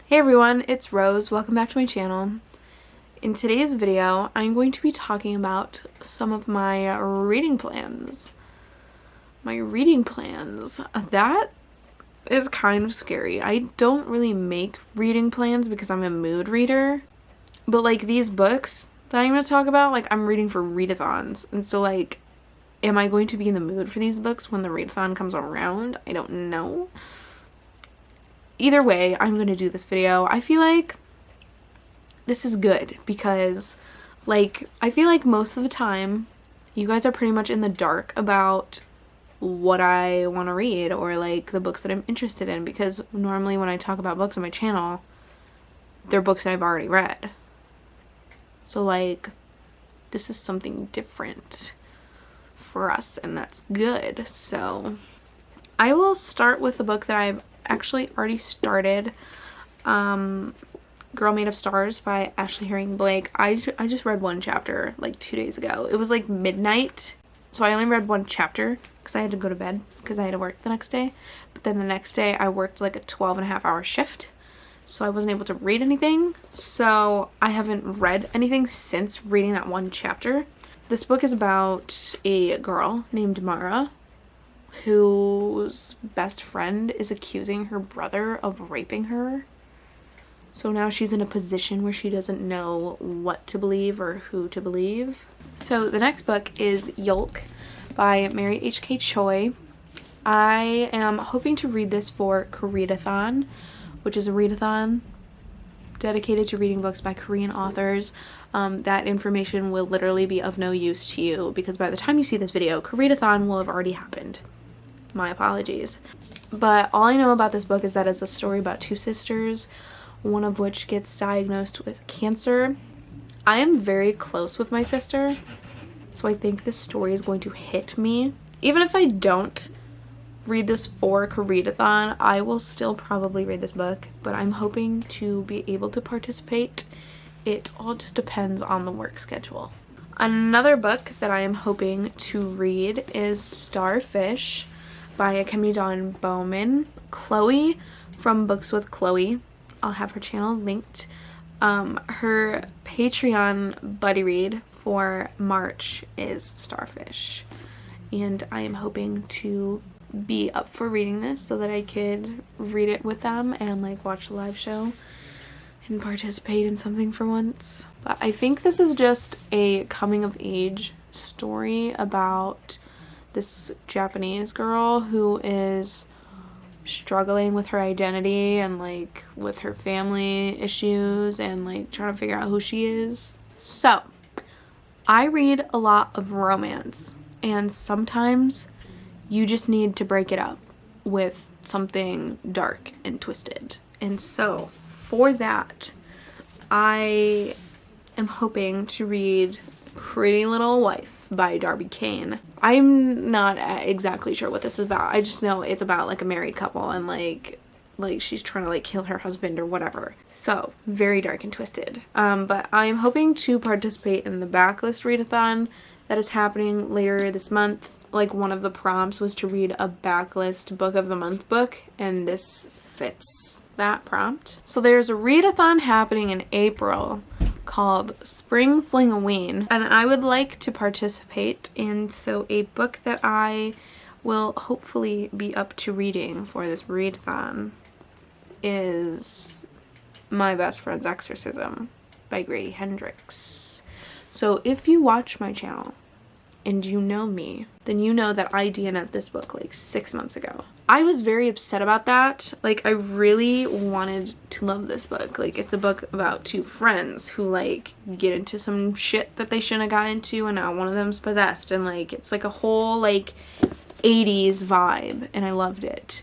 Hey everyone, it's Rose. Welcome back to my channel. In today's video, I'm going to be talking about some of my reading plans. That is kind of scary. I don't really make reading plans because I'm a mood reader. But like these books that I'm going to talk about, like I'm reading for readathons. And so like, am I going to be in the mood for these books when the readathon comes around? I don't know. Either way, I'm going to do this video. I feel like this is good because, like, I feel like most of the time you guys are pretty much in the dark about what I want to read or, like, the books that I'm interested in, because normally when I talk about books on my channel, they're books that I've already read. So, like, this is something different for us, and that's good. So, I will start with the book that I've actually already started, Girl Made of Stars by Ashley Herring Blake. I just read one chapter like 2 days ago. It was like midnight, so I only read one chapter because I had to go to bed because I had to work the next day. But then the next day I worked like a 12.5-hour shift, so I wasn't able to read anything. So I haven't read anything since reading that one chapter. This book is about a girl named Mara whose best friend is accusing her brother of raping her. So now she's in a position where she doesn't know what to believe or who to believe. So the next book is Yolk by Mary H.K. Choi. I am hoping to read this for Koreadathon, which is a readathon dedicated to reading books by Korean authors. That information will literally be of no use to you because by the time you see this video, Koreadathon will have already happened. My apologies. But all I know about this book is that it's a story about two sisters, one of which gets diagnosed with cancer. I am very close with my sister, so I think this story is going to hit me. Even if I don't read this for Koreadathon, I will still probably read this book, but I'm hoping to be able to participate. It all just depends on the work schedule. Another book that I am hoping to read is Starfish by Akemi Dawn Bowman. Chloe from Books with Chloe. I'll have her channel linked. Her Patreon buddy read for March is Starfish. And I am hoping to be up for reading this so that I could read it with them and like watch a live show and participate in something for once. But I think this is just a coming of age story about this Japanese girl who is struggling with her identity and like with her family issues and like trying to figure out who she is. So I read a lot of romance, and sometimes you just need to break it up with something dark and twisted. And so for that, I am hoping to read Pretty Little Wife by Darby Kane. I'm not exactly sure what this is about. I just know it's about like a married couple and like she's trying to like kill her husband or whatever. So very dark and twisted. But I'm hoping to participate in the Backlist Readathon that is happening later this month. Like one of the prompts was to read a Backlist Book of the Month book, and this fits that prompt. So there's a readathon happening in April called Spring-Fling-O-Ween, and I would like to participate. And so a book that I will hopefully be up to reading for this readathon is My Best Friend's Exorcism by Grady Hendrix. So if you watch my channel and you know me, then you know that I DNF'd this book like 6 months ago. I was very upset about that. Like, I really wanted to love this book. Like, it's a book about two friends who, like, get into some shit that they shouldn't have got into, and now one of them's possessed, and, like, it's, like, a whole, like, 80s vibe, and I loved it.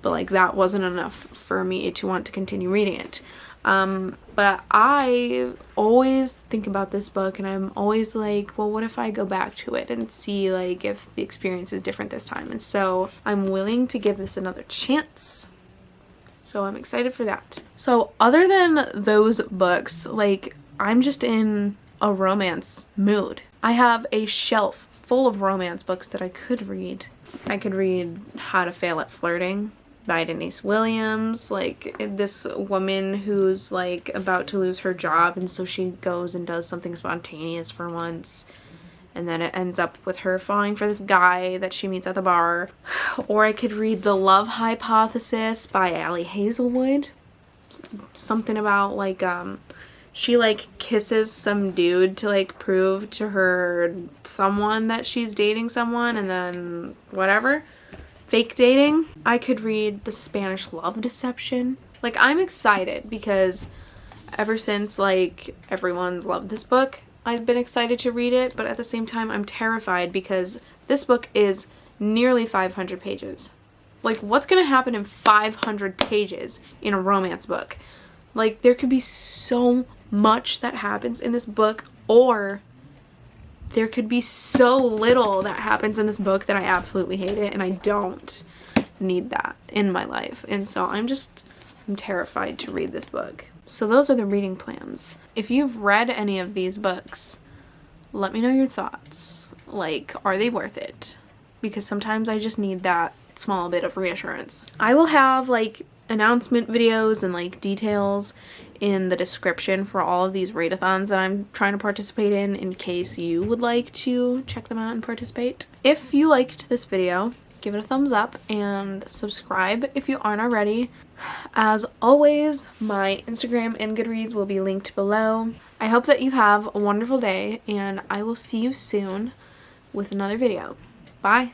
But, like, that wasn't enough for me to want to continue reading it. But I always think about this book, and I'm always like, well, what if I go back to it and see like if the experience is different this time? And so I'm willing to give this another chance. So I'm excited for that. So other than those books, like, I'm just in a romance mood. I have a shelf full of romance books that I could read. I could read How to Fail at Flirting by Denise Williams, like this woman who's like about to lose her job, and so she goes and does something spontaneous for once, and then it ends up with her falling for this guy that she meets at the bar. Or I could read The Love Hypothesis by Allie Hazelwood. Something about like she like kisses some dude to like prove to her someone that she's dating someone, and then whatever. Fake dating. I could read The Spanish Love Deception. Like, I'm excited because ever since like everyone's loved this book, I've been excited to read it, but at the same time I'm terrified because this book is nearly 500 pages. Like, what's gonna happen in 500 pages in a romance book? Like, there could be so much that happens in this book, or there could be so little that happens in this book that I absolutely hate it, and I don't need that in my life. And so I'm terrified to read this book. So those are the reading plans. If you've read any of these books, let me know your thoughts. Like, are they worth it? Because sometimes I just need that small bit of reassurance. I will have like announcement videos and like details in the description for all of these readathons that I'm trying to participate in case you would like to check them out and participate. If you liked this video, give it a thumbs up and subscribe if you aren't already. As always, my Instagram and Goodreads will be linked below. I hope that you have a wonderful day, and I will see you soon with another video. Bye!